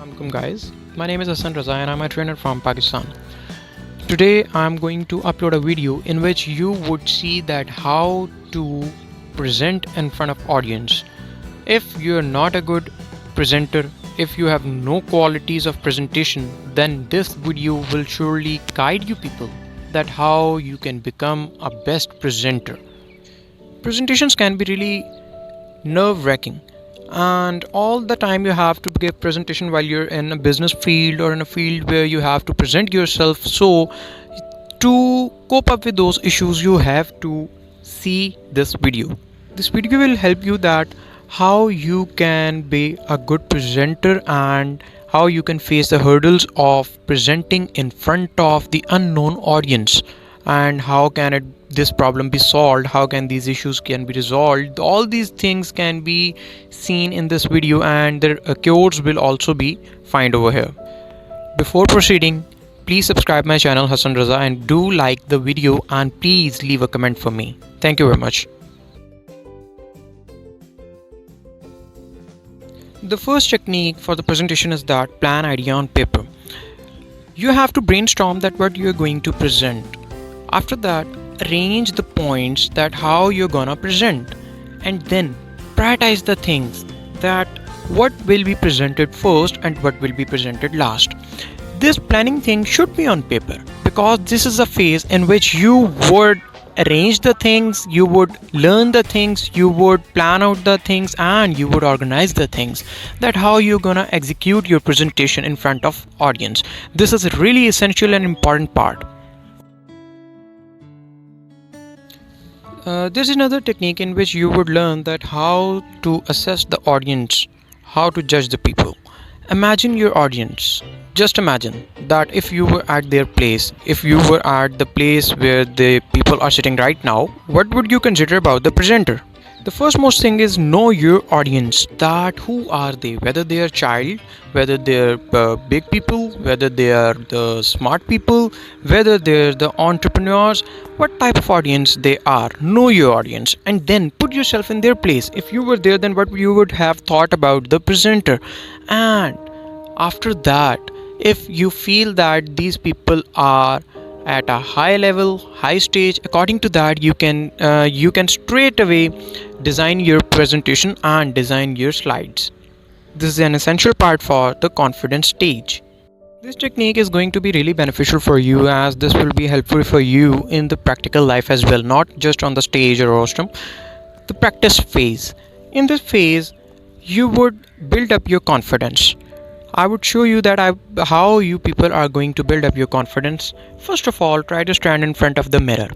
Welcome guys, my name is Hassan Raza and I'm a trainer from Pakistan. Today I'm going to upload a video in which you would see that how to present in front of audience. If you're not a good presenter, if you have no qualities of presentation, then this video will surely guide you people that how you can become a best presenter. Presentations can be really nerve-wracking and all the time you have to give presentation while you're in a business field or in a field where you have to present yourself. So to cope up with those issues you have to see this video will help you that how you can be a good presenter and how you can face the hurdles of presenting in front of the unknown audience, and how can this problem be solved, how can these issues can be resolved. All these things can be seen in this video and their cures will also be found over here. Before proceeding, please subscribe my channel Hassan Raza and do like the video and please leave a comment for me. Thank you very much. The first technique for the presentation is that plan idea on paper. You have to brainstorm that what you're going to present. After that, arrange the points that how you're gonna present, and then prioritize the things that what will be presented first and what will be presented last. This planning thing should be on paper because this is a phase in which you would arrange the things, you would learn the things, you would plan out the things, and you would organize the things that how you're gonna execute your presentation in front of audience. This is a really essential and important part. There's another technique in which you would learn that how to assess the audience, how to judge the people. Imagine your audience. Just imagine that if you were at their place, if you were at the place where the people are sitting right now, what would you consider about the presenter? The first most thing is know your audience, that who are they, whether they are child, whether they are big people, whether they are the smart people, whether they're the entrepreneurs, what type of audience they are. Know your audience and then put yourself in their place. If you were there, then what you would have thought about the presenter. And after that, if you feel that these people are at a high level, high stage, according to that you can straight away design your presentation and design your slides. This is an essential part for the confidence stage. This technique is going to be really beneficial for you as this will be helpful for you in the practical life as well, not just on the stage or rostrum. The practice phase. In this phase you would build up your confidence. I would show you that how you people are going to build up your confidence. First of all, try to stand in front of the mirror.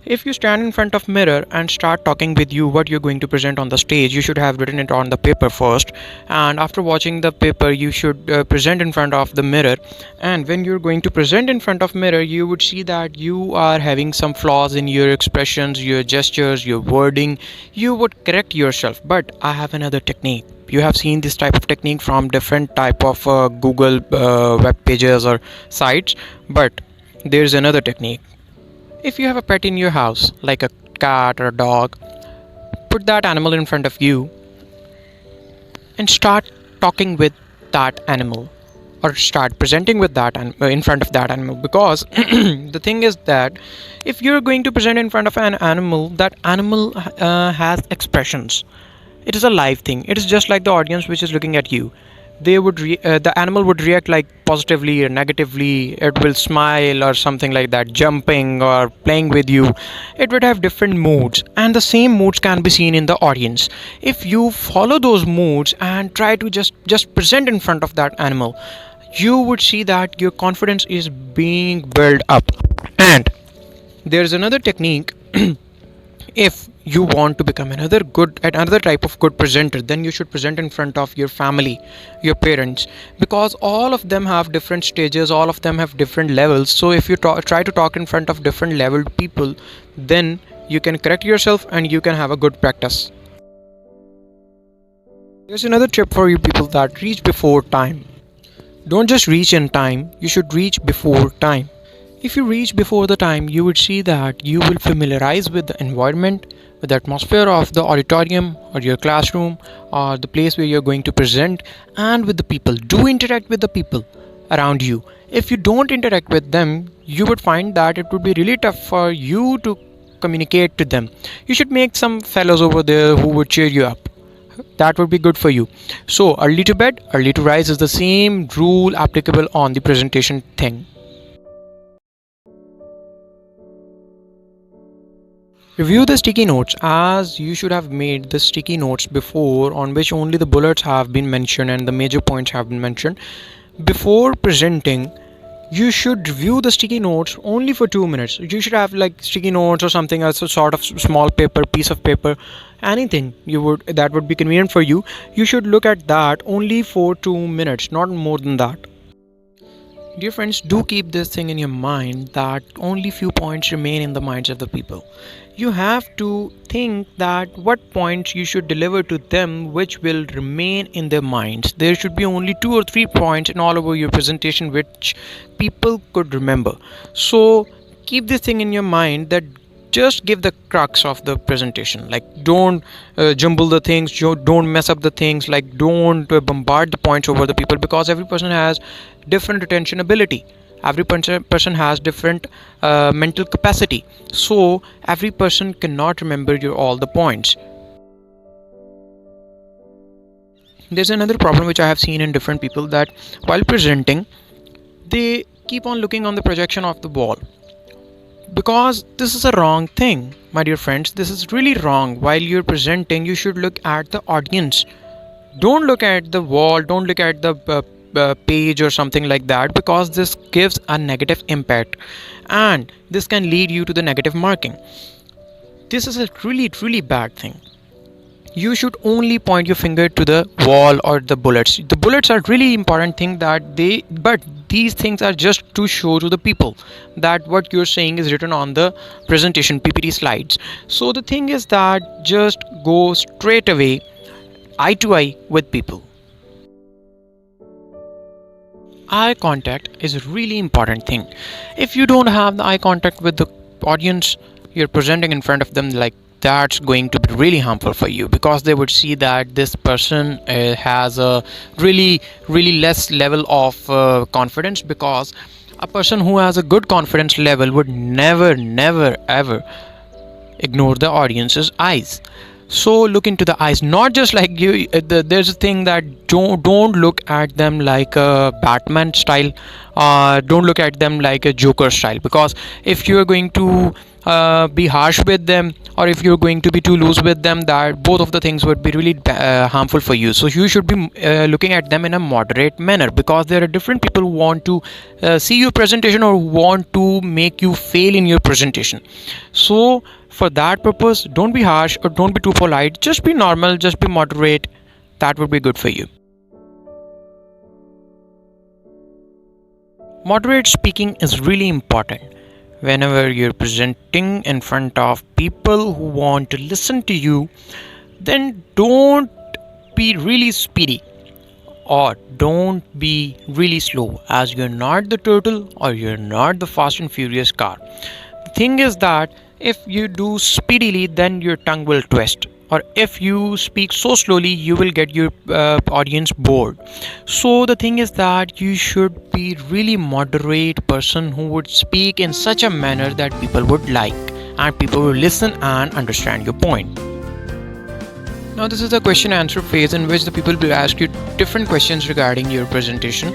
If you stand in front of mirror and start talking with you what you're going to present on the stage, you should have written it on the paper first, and after watching the paper you should present in front of the mirror. And when you're going to present in front of mirror, you would see that you are having some flaws in your expressions, your gestures, your wording. You would correct yourself. But I have another technique. You have seen this type of technique from different type of Google web pages or sites, but there's another technique. If you have a pet in your house, like a cat or a dog, put that animal in front of you and start talking with that animal, or start presenting with that in front of that animal. Because the thing is that if you're going to present in front of an animal, that animal has expressions. It is a live thing. It is just like the audience which is looking at you. The animal would react like positively or negatively. It will smile or something like that, jumping or playing with you. It would have different moods, and the same moods can be seen in the audience. If you follow those moods and try to just present in front of that animal, you would see that your confidence is being built up. And there's another technique. If you want to become another type of good presenter, then you should present in front of your family, your parents, because all of them have different stages, all of them have different levels. So if you try to talk in front of different leveled people, then you can correct yourself and you can have a good practice. There's another tip for you people, that reach before time. Don't just reach in time, you should reach before time. If you reach before the time, you would see that you will familiarize with the environment, with the atmosphere of the auditorium or your classroom or the place where you're going to present, and with the people. Do interact with the people around you. If you don't interact with them, you would find that it would be really tough for you to communicate to them. You should make some fellows over there who would cheer you up. That would be good for you. So, early to bed, early to rise is the same rule applicable on the presentation thing. Review the sticky notes, as you should have made the sticky notes before on which only the bullets have been mentioned and the major points have been mentioned. Before presenting, you should review the sticky notes only for 2 minutes. You should have like sticky notes or something else, a sort of small paper, piece of paper, anything that would be convenient for you. You should look at that only for 2 minutes, not more than that. Dear friends, do keep this thing in your mind that only few points remain in the minds of the people. You have to think that what points you should deliver to them which will remain in their minds. There should be only 2 or 3 points in all over your presentation which people could remember. So keep this thing in your mind that just give the crux of the presentation. Like, don't jumble the things, don't mess up the things, like don't bombard the points over the people, because every person has different attention ability. Every person has different mental capacity, so every person cannot remember all the points. There's another problem which I have seen in different people, that while presenting they keep on looking on the projection of the wall, because this is a wrong thing, my dear friends. This is really wrong. While you're presenting, you should look at the audience. Don't look at the wall, don't look at the page or something like that, because this gives a negative impact and this can lead you to the negative marking. This is a really bad thing. You should only point your finger to the wall or the bullets. The bullets are really important thing, but these things are just to show to the people that what you're saying is written on the presentation PPT slides. So the thing is that just go straight away eye to eye with people. Eye contact is a really important thing. If you don't have the eye contact with the audience, you're presenting in front of them, like that's going to be really harmful for you, because they would see that this person has a really less level of confidence, because a person who has a good confidence level would never ever ignore the audience's eyes. So look into the eyes, not just like you. There's a thing that don't look at them like a Batman style, don't look at them like a Joker style, because if you are going to be harsh with them, or if you're going to be too loose with them, that both of the things would be really harmful for you. So you should be looking at them in a moderate manner, because there are different people who want to see your presentation or want to make you fail in your presentation. So for that purpose, don't be harsh or don't be too polite, just be normal, just be moderate. That would be good for you. Moderate speaking is really important. Whenever you're presenting in front of people who want to listen to you, then don't be really speedy or don't be really slow, as you're not the turtle or you're not the fast and furious car. The thing is that if you do speedily, then your tongue will twist, or if you speak so slowly, you will get your audience bored. So the thing is that you should be really moderate person who would speak in such a manner that people would like and people will listen and understand your point. Now this is the question answer phase, in which the people will ask you different questions regarding your presentation.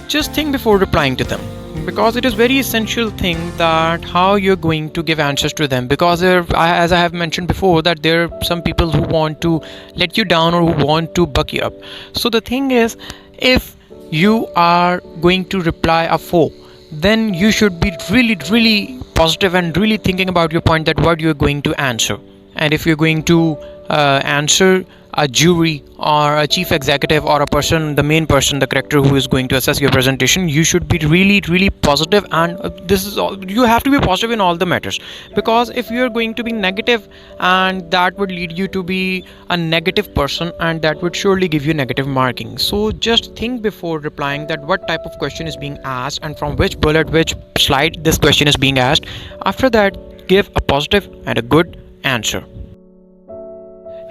Just think before replying to them, because it is very essential thing that how you're going to give answers to them, because as I have mentioned before, that there are some people who want to let you down or who want to buck you up. So the thing is, if you are going to reply a foe, then you should be really positive and really thinking about your point, that what you're going to answer. And if you're going to answer a jury or a chief executive or a person, the main person, the character who is going to assess your presentation, you should be really positive. And this is all, you have to be positive in all the matters, because if you are going to be negative, and that would lead you to be a negative person, and that would surely give you negative marking. So just think before replying that what type of question is being asked and from which bullet, which slide this question is being asked. After that, give a positive and a good answer.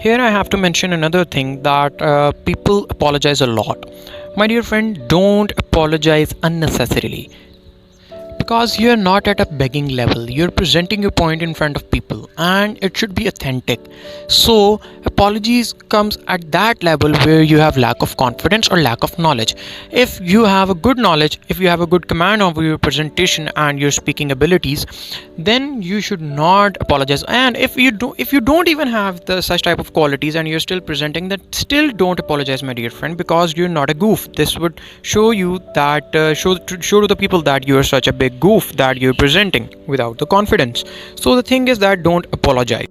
Here I have to mention another thing, that people apologize a lot. My dear friend, don't apologize unnecessarily, because you're not at a begging level. You're presenting your point in front of people, and it should be authentic. So apologies comes at that level where you have lack of confidence or lack of knowledge. If you have a good knowledge, if you have a good command over your presentation and your speaking abilities, then you should not apologize. And if you don't even have the such type of qualities and you're still presenting, then still don't apologize, my dear friend, because you're not a goof. This would show you that show to the people that you're such a big goof that you're presenting without the confidence. So the thing is that don't apologize.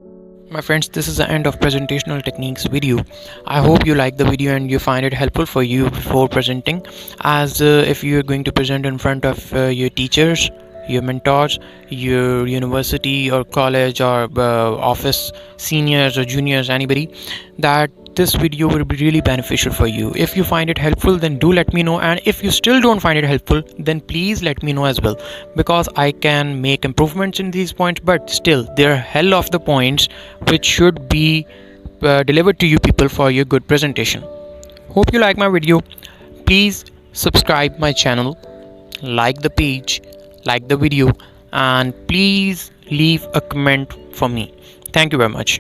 My friends, this is the end of presentational techniques video. I hope you like the video and you find it helpful for you before presenting, as if you're going to present in front of your teachers, your mentors, your university or college or office seniors or juniors, anybody, that this video will be really beneficial for you. If you find it helpful, then do let me know, and if you still don't find it helpful, then please let me know as well, because I can make improvements in these points. But still, there are hell of the points which should be delivered to you people for your good presentation. Hope you like my video. Please subscribe my channel, like the page, like the video, and please leave a comment for me. Thank you very much.